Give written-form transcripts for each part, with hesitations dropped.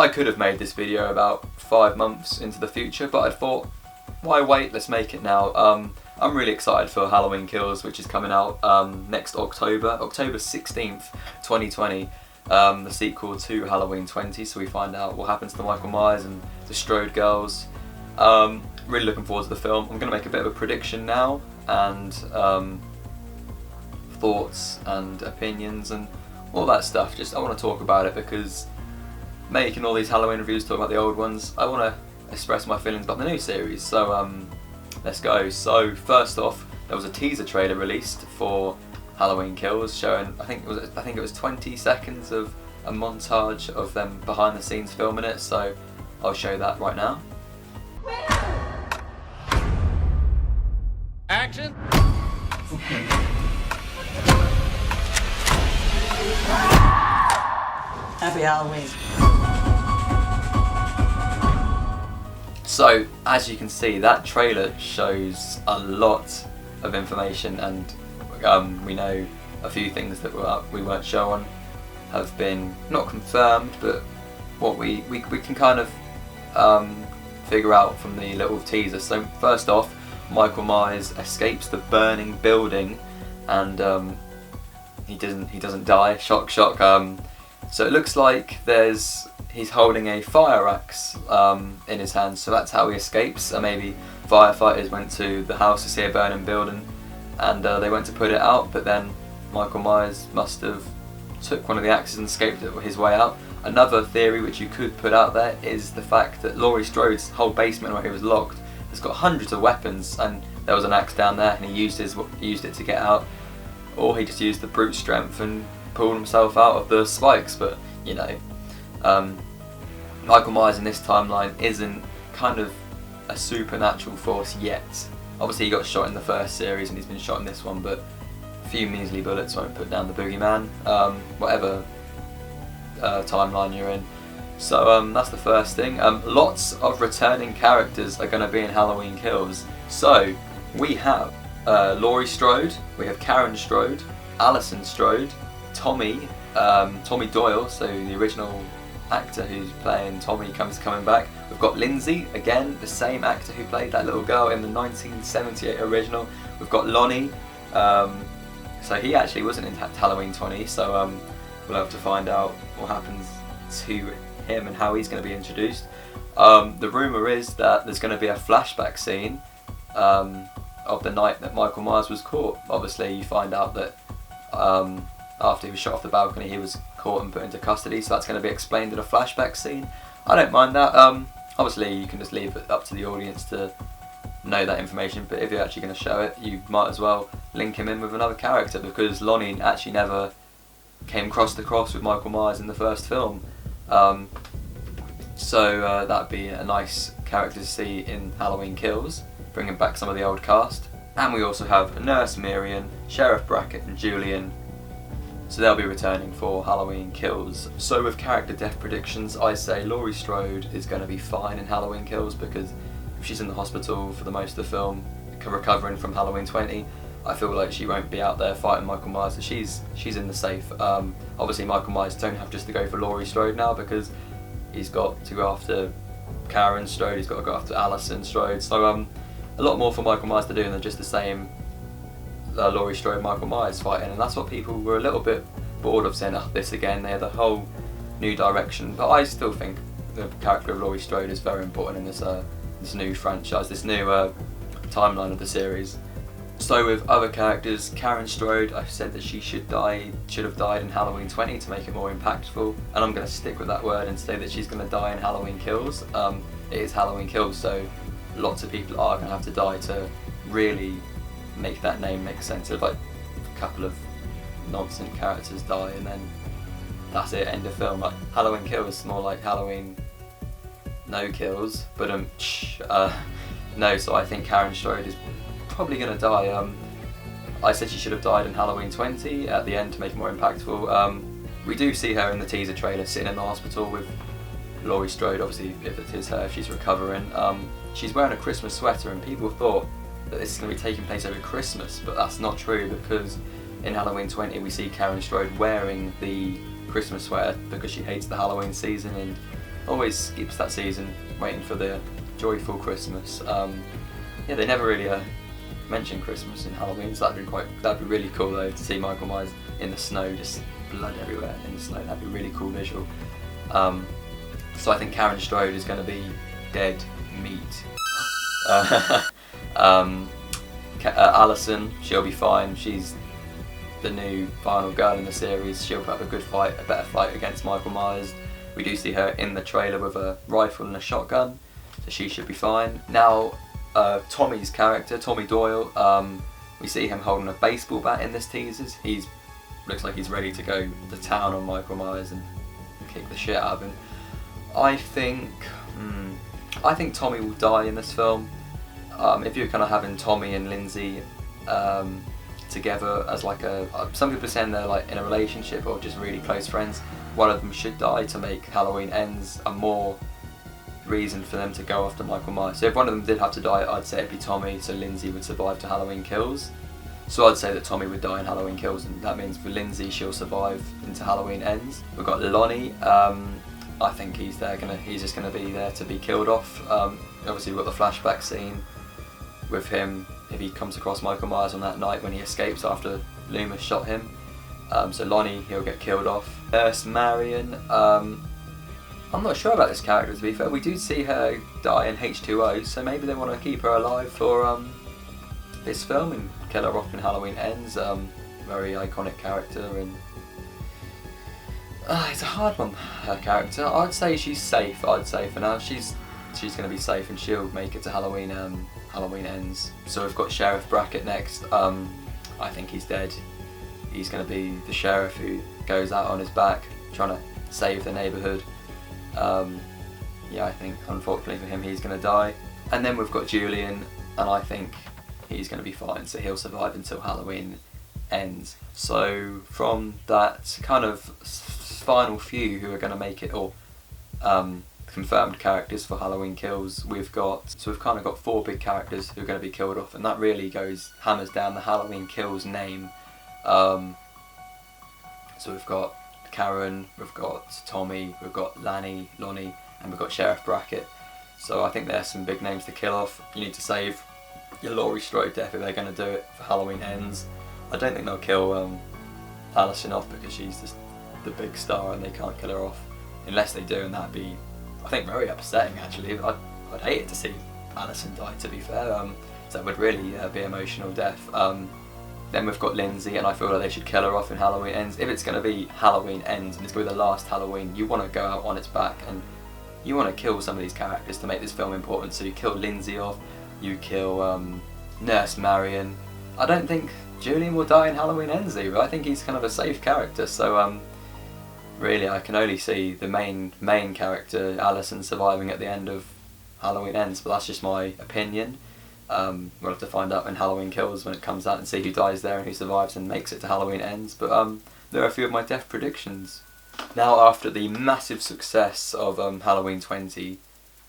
I could have made this video about 5 months into the future, but I thought, why wait, let's make it now. I'm really excited for Halloween Kills, which is coming out next October 16th, 2020. The sequel to Halloween 20, so we find out what happens to Michael Myers and the Strode girls. Really looking forward to the film. I'm going to make a bit of a prediction now, and thoughts and opinions and all that stuff. Just I want to talk about it because making all these Halloween reviews, talking about the old ones, I want to express my feelings about the new series. So let's go. So first off, there was a teaser trailer released for Halloween Kills, showing I think it was 20 seconds of a montage of them behind the scenes filming it. So I'll show that right now. Action. Happy Halloween. So as you can see, that trailer shows a lot of information, and we know a few things that we weren't shown have been not confirmed, but what we can kind of figure out from the little teaser. So first off, Michael Myers escapes the burning building, and he doesn't die. Shock, shock. So it looks like he's holding a fire axe in his hand, so that's how he escapes. Maybe firefighters went to the house to see a burning building, and they went to put it out, but then Michael Myers must have took one of the axes and escaped his way out. Another theory which you could put out there is the fact that Laurie Strode's whole basement where he was locked has got hundreds of weapons, and there was an axe down there and he used it to get out, or he just used the brute strength and pulled himself out of the spikes. But you know, Michael Myers in this timeline isn't kind of a supernatural force yet. Obviously he got shot in the first series and he's been shot in this one, but a few measly bullets won't put down the boogeyman, whatever timeline you're in. So that's the first thing. Lots of returning characters are going to be in Halloween Kills. So we have Laurie Strode, we have Karen Strode, Alison Strode, Tommy Doyle, so the original actor who's playing Tommy coming back. We've got Lindsay, again the same actor who played that little girl in the 1978 original. We've got Lonnie, so he actually wasn't in Halloween 20, so we'll have to find out what happens to him and how he's going to be introduced. The rumour is that there's going to be a flashback scene of the night that Michael Myers was caught. Obviously you find out that after he was shot off the balcony he was caught and put into custody, so that's going to be explained in a flashback scene. I don't mind that. Obviously you can just leave it up to the audience to know that information, but if you're actually going to show it, you might as well link him in with another character, because Lonnie actually never came cross to cross with Michael Myers in the first film. So that'd be a nice character to see in Halloween Kills, bringing back some of the old cast. And we also have Nurse Marion, Sheriff Brackett and Julian, so they'll be returning for Halloween Kills. So with character death predictions, I say Laurie Strode is going to be fine in Halloween Kills, because if she's in the hospital for the most of the film, recovering from Halloween 20, I feel like she won't be out there fighting Michael Myers, so she's in the safe. Obviously Michael Myers don't have just to go for Laurie Strode now, because he's got to go after Karen Strode, he's got to go after Alison Strode, so a lot more for Michael Myers to do than just the same Laurie Strode Michael Myers fighting, and that's what people were a little bit bored of, saying, oh, this again, they had a whole new direction. But I still think the character of Laurie Strode is very important in this new franchise, this new timeline of the series. So with other characters, Karen Strode, I've said that she should have died in Halloween 20 to make it more impactful, and I'm going to stick with that word and say that she's going to die in Halloween Kills. It is Halloween Kills, so lots of people are going to have to die to really make that name make sense. Of like a couple of nonsense characters die and then that's it, end of film. Like Halloween Kills is more like Halloween No Kills, but no. So I think Karen Strode is probably going to die. I said she should have died in Halloween 20 at the end to make it more impactful. We do see her in the teaser trailer sitting in the hospital with Laurie Strode, obviously if it is her, if she's recovering. She's wearing a Christmas sweater, and people thought that this is going to be taking place over Christmas, but that's not true, because in Halloween 20 we see Karen Strode wearing the Christmas sweater because she hates the Halloween season, and always keeps that season waiting for the joyful Christmas. Yeah, they never really mention Christmas and Halloween, so that'd be really cool though, to see Michael Myers in the snow, just blood everywhere in the snow. That'd be a really cool visual. So I think Karen Strode is going to be dead meat. Alison, she'll be fine. She's the new final girl in the series. She'll have a good fight, a better fight against Michael Myers. We do see her in the trailer with a rifle and a shotgun, so she should be fine. Now, Tommy's character, Tommy Doyle, we see him holding a baseball bat in this teasers. Looks like he's ready to go to town on Michael Myers and kick the shit out of him. I think Tommy will die in this film. If you're kind of having Tommy and Lindsay together as like some people are saying they're like in a relationship or just really close friends, one of them should die to make Halloween Ends a more reason for them to go after Michael Myers. So if one of them did have to die, I'd say it'd be Tommy, so Lindsay would survive to Halloween Kills. So I'd say that Tommy would die in Halloween Kills, and that means for Lindsay she'll survive into Halloween Ends. We've got Lonnie. I think he's just gonna be there to be killed off. Obviously we've got the flashback scene with him if he comes across Michael Myers on that night when he escapes after Loomis shot him. So Lonnie, he'll get killed off. Nurse Marion, I'm not sure about this character, to be fair. We do see her die in H2O, so maybe they want to keep her alive for this film and kill her off in Halloween Ends. Very iconic character, and it's a hard one, her character. I'd say she's safe. I'd say for now she's going to be safe, and she'll make it to Halloween Ends. So we've got Sheriff Brackett next. I think he's dead. He's going to be the sheriff who goes out on his back trying to save the neighbourhood. Yeah, I think unfortunately for him he's going to die. And then we've got Julian, and I think he's going to be fine, so he'll survive until Halloween Ends. So from that kind of final few who are going to make it, or confirmed characters for Halloween Kills, we've kind of got 4 big characters who are going to be killed off, and that really hammers down the Halloween Kills name. So we've got Karen, we've got Tommy, we've got Lonnie, and we've got Sheriff Brackett. So I think there's some big names to kill off. You need to save your Laurie Strode death if they're going to do it for Halloween Ends. I don't think they'll kill Alison off because she's just the big star and they can't kill her off. Unless they do, and that'd be, I think, very upsetting actually. I'd hate it to see Alison die, to be fair. So that would really be emotional death. Then we've got Lindsay, and I feel like they should kill her off in Halloween Ends. If it's going to be Halloween Ends and it's going to be the last Halloween, you want to go out on its back and you want to kill some of these characters to make this film important. So you kill Lindsay off, you kill Nurse Marion. I don't think Julian will die in Halloween Ends either. I think he's kind of a safe character. So really I can only see the main character, Alison, surviving at the end of Halloween Ends, but that's just my opinion. We'll have to find out in Halloween Kills when it comes out and see who dies there and who survives and makes it to Halloween Ends. But there are a few of my death predictions. Now, after the massive success of Halloween 20,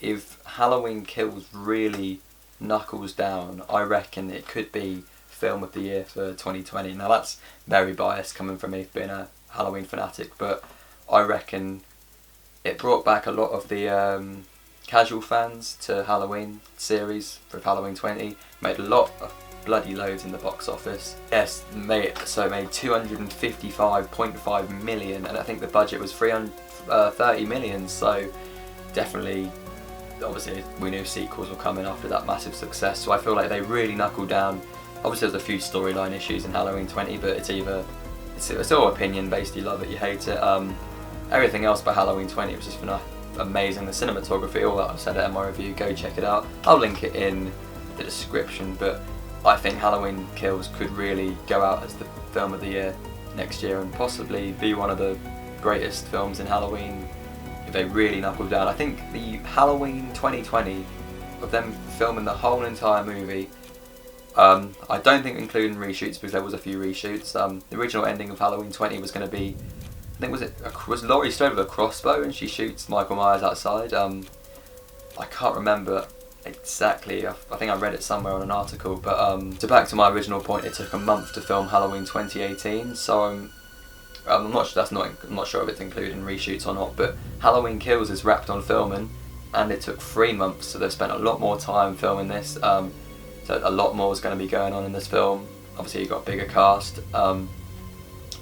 if Halloween Kills really knuckles down, I reckon it could be film of the year for 2020. Now that's very biased coming from me being a Halloween fanatic, but I reckon it brought back a lot of the casual fans to Halloween series for Halloween 20, made a lot of bloody loads in the box office. Yes, it made 255.5 million, and I think the budget was 330 million, so definitely, obviously we knew sequels were coming after that massive success, so I feel like they really knuckled down. Obviously there's a few storyline issues in Halloween 20, but it's all opinion based, you love it, you hate it. Everything else about Halloween 20 was just amazing. The cinematography, all that I've said in my review, go check it out. I'll link it in the description, but I think Halloween Kills could really go out as the film of the year next year and possibly be one of the greatest films in Halloween if they really knuckle down. I think the Halloween 2020, of them filming the whole entire movie, I don't think including reshoots, because there was a few reshoots. The original ending of Halloween 20 was going to be, I think was Laurie Strode with a crossbow and she shoots Michael Myers outside. I can't remember exactly, I think I read it somewhere on an article, but so back to my original point, it took a month to film Halloween 2018, so I'm not sure if it's included in reshoots or not, but Halloween Kills is wrapped on filming, and it took 3 months, so they've spent a lot more time filming this. So a lot more is going to be going on in this film. Obviously, you've got a bigger cast.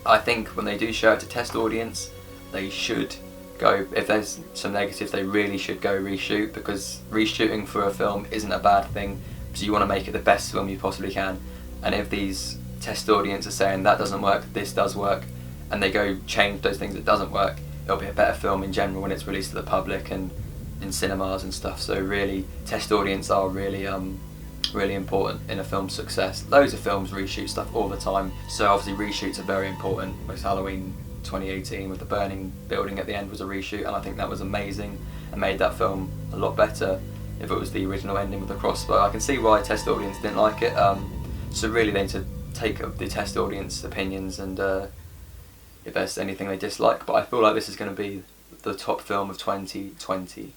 I think when they do show it to test audience, they should go, if there's some negatives, they really should go reshoot, because reshooting for a film isn't a bad thing, so you want to make it the best film you possibly can. And if these test audience are saying that doesn't work, this does work, and they go change those things that doesn't work, it'll be a better film in general when it's released to the public and in cinemas and stuff. So really, test audience are really really important in a film's success. Loads of films reshoot stuff all the time, so obviously reshoots are very important. With Halloween 2018 with the burning building at the end was a reshoot, and I think that was amazing and made that film a lot better. If it was the original ending with the crossbow, I can see why test audience didn't like it. So really they need to take the test audience opinions and if there's anything they dislike, but I feel like this is going to be the top film of 2020